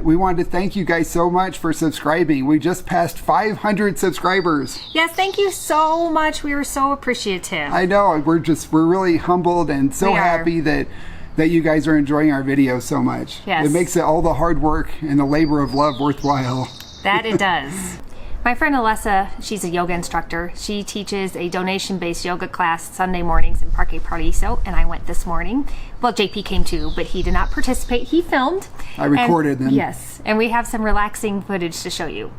We wanted to thank you guys so much for subscribing. We just passed 500 subscribers. Yes, thank you so much. We were so appreciative. I know. We're really humbled and so happy that you guys are enjoying our videos so much. Yes. It makes all the hard work and the labor of love worthwhile. That it does. My friend Olesya, she's a yoga instructor. She teaches a donation-based yoga class Sunday mornings in Parque Paradiso, and I went this morning. Well, JP came too, but he did not participate. He filmed. I recorded them. Yes, and we have some relaxing footage to show you.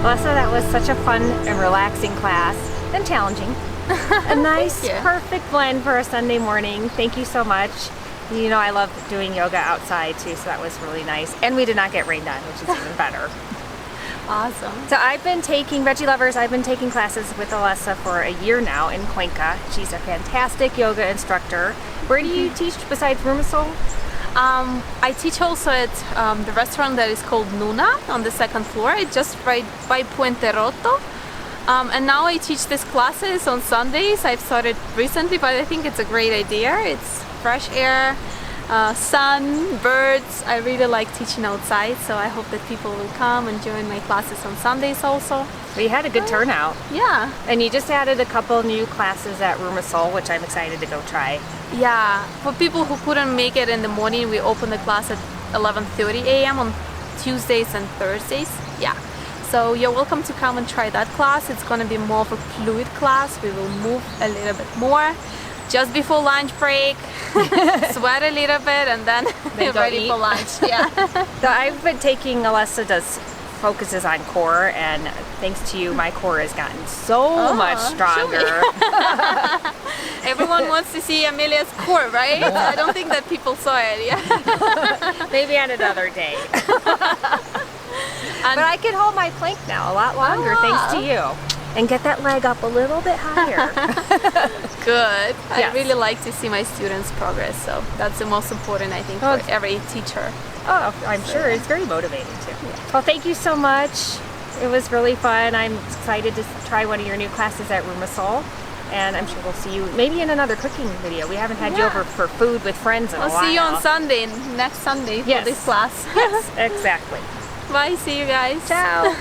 Olesya, that was such a fun and relaxing class, and challenging. A nice, perfect blend for a Sunday morning. Thank you so much. You know I love doing yoga outside too, so that was really nice. And we did not get rained on, which is even better. Awesome. So I've been taking, Veggie Lovers, I've been taking classes with Olesya for a year now in Cuenca. She's a fantastic yoga instructor. Where do you teach besides Rumisol? I teach also at the restaurant that is called Nuna on the second floor. It's just right by Puente Roto. And now I teach these classes on Sundays. I've started recently, but I think it's a great idea. It's fresh air, sun, birds. I really like teaching outside, so I hope that people will come and join my classes on Sundays also. We had a good turnout. Yeah. And you just added a couple new classes at Rumisol, which I'm excited to go try. Yeah, for people who couldn't make it in the morning, we open the class at 11:30 a.m. on Tuesdays and Thursdays. Yeah, so you're welcome to come and try that class. It's going to be more of a fluid class. We will move a little bit more just before lunch break, sweat a little bit, and then ready for lunch. Yeah. So I've been taking Olesya focuses on core, and thanks to you, my core has gotten so much stronger. Everyone wants to see Amelia's core, right? I don't think that people saw it. Yeah. Maybe on another day. But I can hold my plank now a lot longer thanks to you. And get that leg up a little bit higher. Good. Yes. I really like to see my students progress, so that's the most important, I think, for every teacher. Oh, I'm sure. It's very motivating too. Well, thank you so much. It was really fun. I'm excited to try one of your new classes at Rumasol. And I'm sure we'll see you maybe in another cooking video. We haven't had you over for food with friends in a while. I'll see you on Sunday, next Sunday for this class. Yes, exactly. Bye, see you guys. Ciao.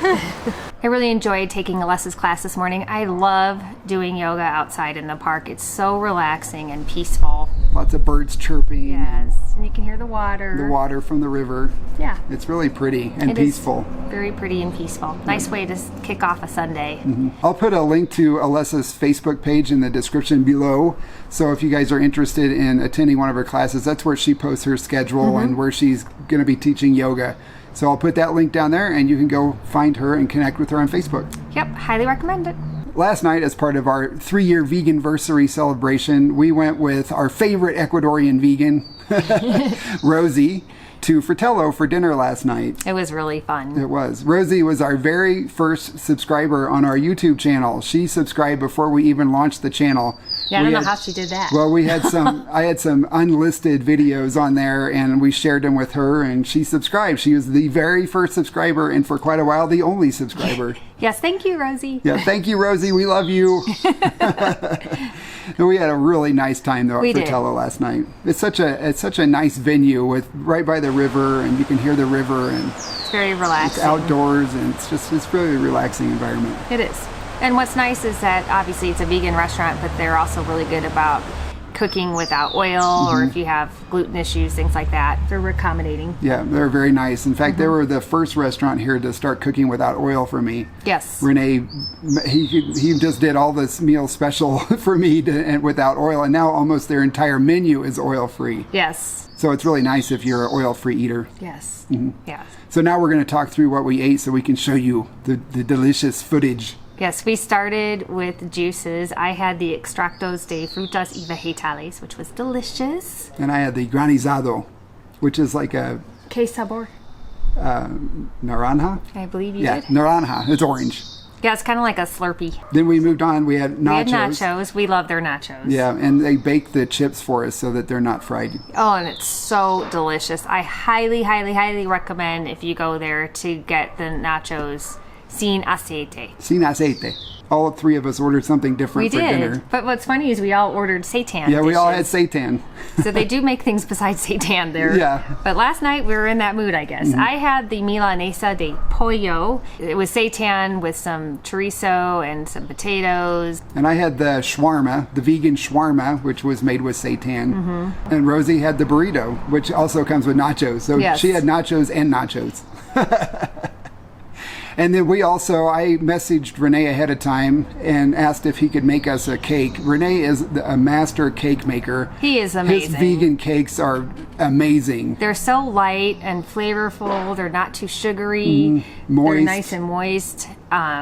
I really enjoyed taking Olesya's class this morning. I love doing yoga outside in the park. It's so relaxing and peaceful. Lots of birds chirping. Yes, and you can hear the water. The water from the river. Yeah. It's really pretty and peaceful. Very pretty and peaceful. Nice way to kick off a Sunday. I'll put a link to Olesya's Facebook page in the description below. So if you guys are interested in attending one of her classes, that's where she posts her schedule and where she's going to be teaching yoga. So I'll put that link down there and you can go find her and connect with her on Facebook. Yep, highly recommend it. Last night, as part of our 3-year Veganversary celebration, we went with our favorite Ecuadorian vegan, Rosie, to Fratello for dinner last night. It was really fun. It was. Rosie was our very first subscriber on our YouTube channel. She subscribed before we even launched the channel. Yeah, I don't know how she did that. Well, we had I had some unlisted videos on there and we shared them with her and she subscribed. She was the very first subscriber and for quite a while the only subscriber. Yes, thank you, Rosie. Yeah, thank you, Rosie. We love you. We had a really nice time though at Fratello last night. It's such a nice venue with right by the river and you can hear the river and it's very relaxing. It's outdoors and it's really a relaxing environment. It is. And what's nice is that obviously it's a vegan restaurant, but they're also really good about cooking without oil or if you have gluten issues, things like that. They're accommodating. Yeah, they're very nice. In fact, they were the first restaurant here to start cooking without oil for me. Yes. Renee, he just did all this meal special for me and without oil, and now almost their entire menu is oil-free. Yes. So it's really nice if you're an oil-free eater. Yes. Yes. So now we're going to talk through what we ate so we can show you the delicious footage. Yes, we started with juices. I had the extractos de frutas y vegetales, which was delicious. And I had the granizado, which is like a... ¿Qué sabor? Naranja? I believe you did. Yeah, naranja. It's orange. Yeah, it's kind of like a Slurpee. Then we moved on. We had nachos. We had nachos. We love their nachos. Yeah, and they bake the chips for us so that they're not fried. Oh, and it's so delicious. I highly, highly, highly recommend if you go there to get the nachos sin aceite. Sin aceite. All 3 of us ordered something different for dinner. But what's funny is we all ordered seitan. Yeah, we all had seitan. So they do make things besides seitan there. Yeah. But last night we were in that mood, I guess. I had the milanesa de pollo. It was seitan with some chorizo and some potatoes. And I had the shawarma, the vegan shawarma, which was made with seitan. And Rosie had the burrito, which also comes with nachos. So she had nachos and nachos. And then I messaged Renee ahead of time and asked if he could make us a cake. Renee is a master cake maker. He is amazing. His vegan cakes are amazing. They're so light and flavorful. They're not too sugary. Moist. They're nice and moist.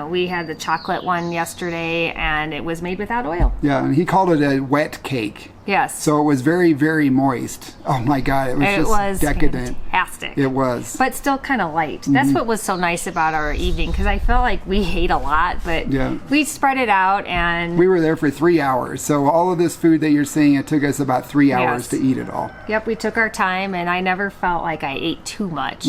We had the chocolate one yesterday and it was made without oil. Yeah, and he called it a wet cake. Yes. So it was very, very moist. Oh my God, it was decadent. Fantastic. It was. But still kind of light. That's what was so nice about our evening because I felt like we ate a lot, but we spread it out and... We were there for 3 hours. So all of this food that you're seeing, it took us about 3 hours to eat it all. Yep, we took our time and I never felt like I ate too much.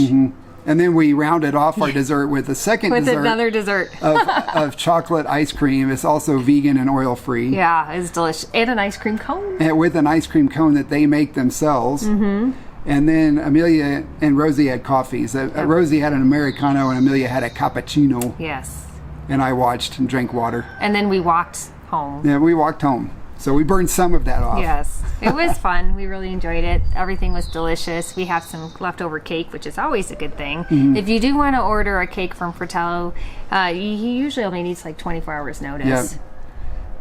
And then we rounded off our dessert with a second dessert. With another dessert. of chocolate ice cream. It's also vegan and oil-free. Yeah, it's delicious. And an ice cream cone. And with an ice cream cone that they make themselves. And then Amelia and Rosie had coffees. Rosie had an Americano and Amelia had a cappuccino. Yes. And I watched and drank water. And then we walked home. Yeah, we walked home. So we burned some of that off. Yes, it was fun. We really enjoyed it. Everything was delicious. We have some leftover cake, which is always a good thing. If you do want to order a cake from Fratello, he usually only needs like 24 hours notice.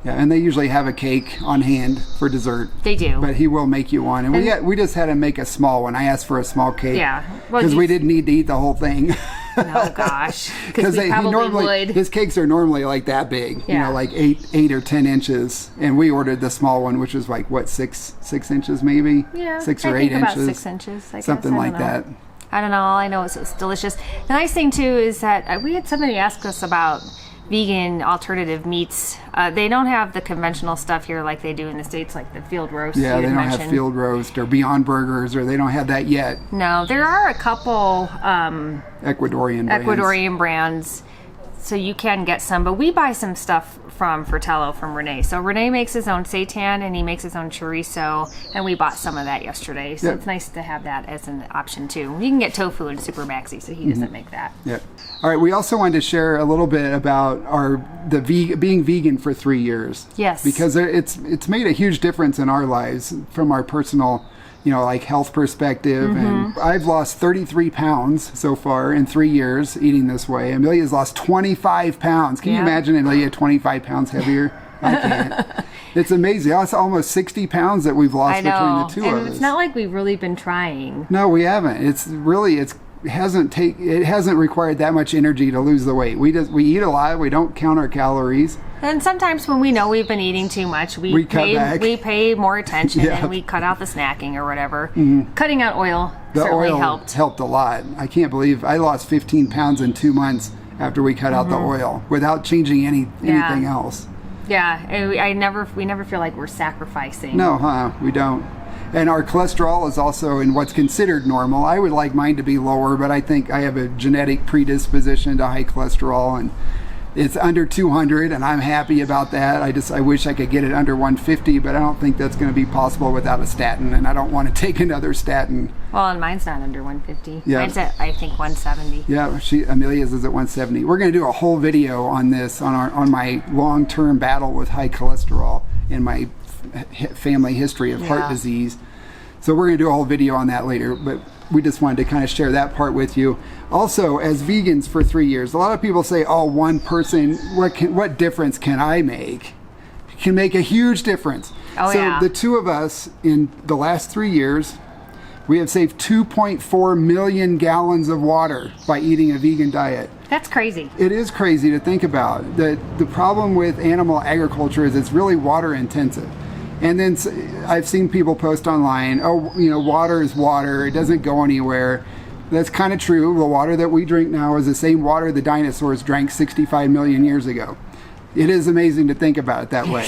Yeah, and they usually have a cake on hand for dessert. They do. But he will make you one. And we just had him make a small one. I asked for a small cake. Yeah. Because we didn't need to eat the whole thing. Oh gosh, because we probably would. His cakes are normally like that big, you know, like 8 or 10 inches, and we ordered the small one, which was like what 6 inches maybe, 6 or 8 inches, about 6 inches, something like that. I don't know. All I know is it's delicious. The nice thing too is that we had somebody ask us about vegan alternative meats. They don't have the conventional stuff here like they do in the States, like the field roast. Yeah, they don't have field roast or Beyond Burgers, or they don't have that yet. No, there are a couple Ecuadorian brands, so you can get some. But we buy some stuff from Fratello, from Renee. So Renee makes his own seitan and he makes his own chorizo, and we bought some of that yesterday. So It's nice to have that as an option too. You can get tofu in Super Maxi, so he doesn't make that. Yep. All right. We also wanted to share a little bit about being vegan for 3 years. Yes. Because it's made a huge difference in our lives from our personal, like health perspective. And I've lost 33 pounds so far in 3 years eating this way. Amelia's lost 25 pounds. Can you imagine Amelia 25 pounds heavier? I can't. It's amazing. It's almost 60 pounds that we've lost between the two of us. It's not like we've really been trying. No, we haven't. It hasn't required that much energy to lose the weight. We eat a lot. We don't count our calories. And sometimes when we know we've been eating too much, we pay more attention and we cut out the snacking or whatever. Cutting out oil certainly helped a lot. I can't believe I lost 15 pounds in 2 months after we cut out the oil without changing anything else. Yeah, we never feel like we're sacrificing. No, we don't. And our cholesterol is also in what's considered normal. I would like mine to be lower, but I think I have a genetic predisposition to high cholesterol, and it's under 200, and I'm happy about that. I wish I could get it under 150, but I don't think that's going to be possible without a statin, and I don't want to take another statin. Well, and mine's not under 150. Yeah. Mine's at, I think, 170. Yeah, Amelia's is at 170. We're going to do a whole video on this, on my long-term battle with high cholesterol and my family history of heart disease. So we're going to do a whole video on that later, but we just wanted to kind of share that part with you. Also, as vegans for 3 years, a lot of people say, oh, one person, what difference can I make? It can make a huge difference. So the two of us, in the last 3 years, we have saved 2.4 million gallons of water by eating a vegan diet. That's crazy. It is crazy to think about. The problem with animal agriculture is it's really water intensive. And then I've seen people post online, water is water, it doesn't go anywhere. That's kind of true. The water that we drink now is the same water the dinosaurs drank 65 million years ago. It is amazing to think about it that way.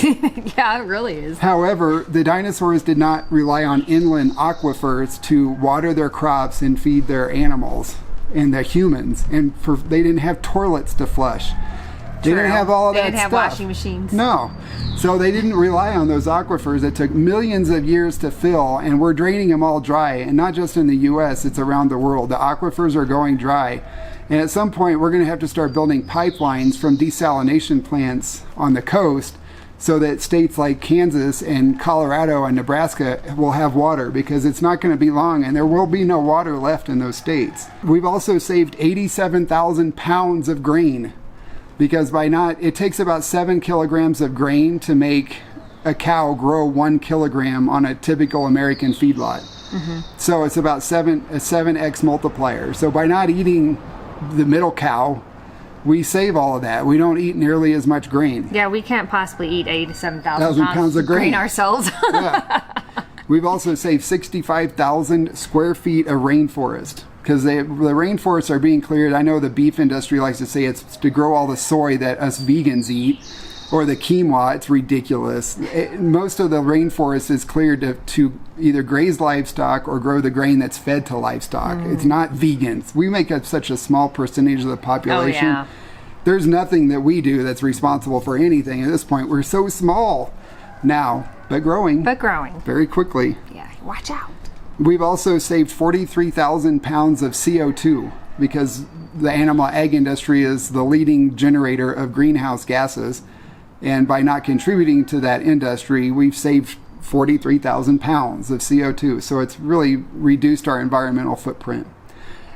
Yeah, it really is. However, the dinosaurs did not rely on inland aquifers to water their crops and feed their animals and the humans. And they didn't have toilets to flush. They didn't have all of that stuff. They didn't have washing machines. No. So they didn't rely on those aquifers that took millions of years to fill, and we're draining them all dry. And not just in the U.S., it's around the world. The aquifers are going dry. And at some point, we're going to have to start building pipelines from desalination plants on the coast so that states like Kansas and Colorado and Nebraska will have water, because it's not going to be long and there will be no water left in those states. We've also saved 87,000 pounds of grain, because it takes about 7 kilograms of grain to make a cow grow 1 kilogram on a typical American feedlot. So it's about a 7x multiplier. So by not eating the middle cow, we save all of that. We don't eat nearly as much grain. Yeah, we can't possibly eat 87,000 pounds of grain ourselves. Yeah. We've also saved 65,000 square feet of rainforest, because the rainforests are being cleared. I know the beef industry likes to say it's to grow all the soy that us vegans eat, or the quinoa. It's ridiculous. Most of the rainforest is cleared to either graze livestock or grow the grain that's fed to livestock. It's not vegans. We make up such a small percentage of the population. Oh, yeah. There's nothing that we do that's responsible for anything at this point. We're so small now, but growing. Very quickly. Yeah, watch out. We've also saved 43,000 pounds of CO2, because the animal ag industry is the leading generator of greenhouse gases. And by not contributing to that industry, we've saved 43,000 pounds of CO2. So it's really reduced our environmental footprint.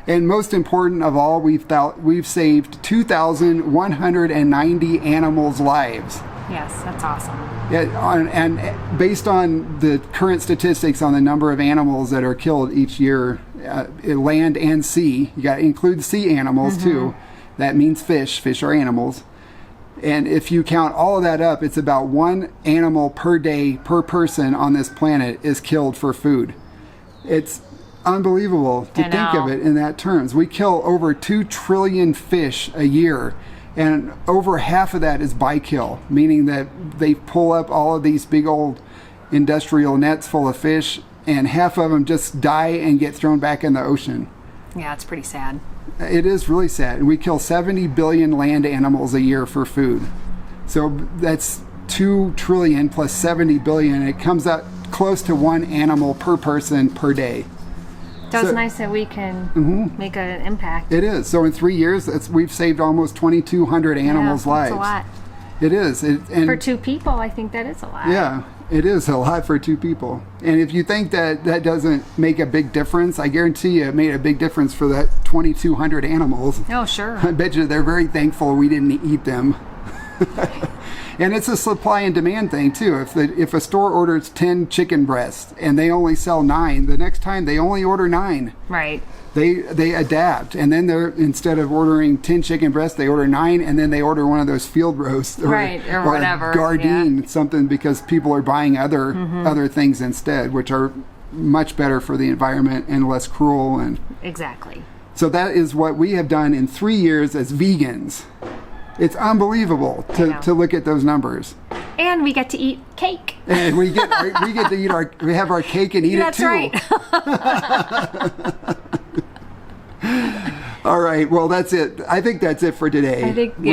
And most important of all, we've saved 2,190 animals' lives. Yes, that's awesome. Yeah, and based on the current statistics on the number of animals that are killed each year, land and sea, you got to include sea animals too. That means fish. Fish are animals. And if you count all of that up, it's about 1 animal per day per person on this planet is killed for food. It's unbelievable to think of it in that terms. We kill over 2 trillion fish a year, and over half of that is by-kill, meaning that they pull up all of these big old industrial nets full of fish, and half of them just die and get thrown back in the ocean. Yeah, it's pretty sad. It is really sad. And we kill 70 billion land animals a year for food. So that's 2 trillion plus 70 billion. It comes out close to 1 animal per person per day. So it's nice that we can make an impact. It is. So in 3 years, we've saved almost 2,200 animals' lives. That's a lot. It is. And for 2 people, I think that is a lot. Yeah, it is a lot for 2 people. And if you think that that doesn't make a big difference, I guarantee you it made a big difference for that 2,200 animals. Oh, sure. I bet you they're very thankful we didn't eat them. And it's a supply and demand thing too. If a store orders 10 chicken breasts and they only sell 9, the next time they only order 9. Right. They adapt, and then they're, instead of ordering 10 chicken breasts, they order 9, and then they order one of those field roasts or whatever, Gardein, something, because people are buying other things instead, which are much better for the environment and less cruel. And exactly. So that is what we have done in 3 years as vegans. It's unbelievable to look at those numbers. And we get to eat cake. And we get to eat we have our cake and eat it too. That's right. All right. Well, that's it. I think that's it for today. I think, on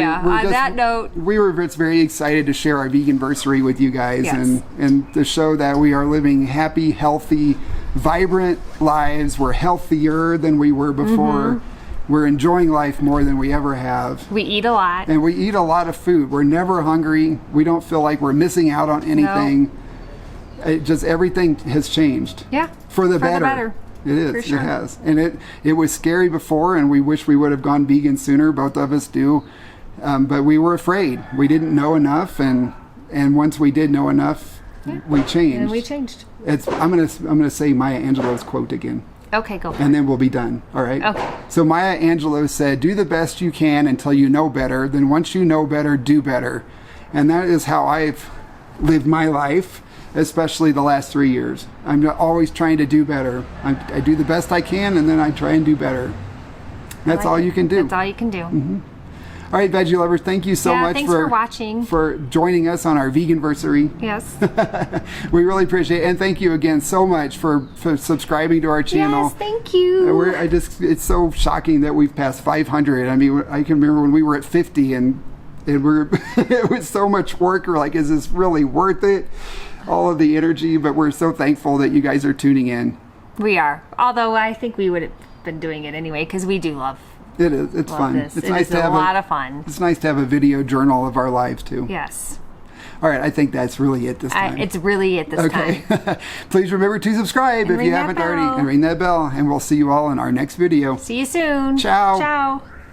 that note, we were just very excited to share our Veganversary with you guys, yes, and to show that we are living happy, healthy, vibrant lives. We're healthier than we were before. We're enjoying life more than we ever have. We eat a lot. And we eat a lot of food. We're never hungry. We don't feel like we're missing out on anything. No. Everything has changed. Yeah. For the better. It is. For sure. It has. And it was scary before, and we wish we would have gone vegan sooner. Both of us do. But we were afraid. We didn't know enough, and once we did know enough, we changed. And we changed. I'm gonna say Maya Angelou's quote again. Okay, go for it. And then we'll be done. All right? Okay. So Maya Angelou said, "Do the best you can until you know better. Then once you know better, do better." And that is how I've lived my life, especially the last 3 years. I'm always trying to do better. I do the best I can, and then I try and do better. That's all you can do. That's all you can do. All right, veggie lovers, thank you so much for watching, for joining us on our Veganversary. Yes. We really appreciate it, and thank you again so much for subscribing to our channel. Yes, thank you. It's so shocking that we've passed 500. I mean, I can remember when we were at 50, and it was so much work. We're like, is this really worth it? All of the energy, but we're so thankful that you guys are tuning in. We are. Although I think we would have been doing it anyway, because we do love it. It's fun. This. It's nice to have a lot of fun. It's nice to have a video journal of our lives too. Yes. All right, I think that's really it this time. It's really it this time. Okay. Please remember to subscribe if you haven't already, and ring that bell, and we'll see you all in our next video. See you soon. Ciao. Ciao.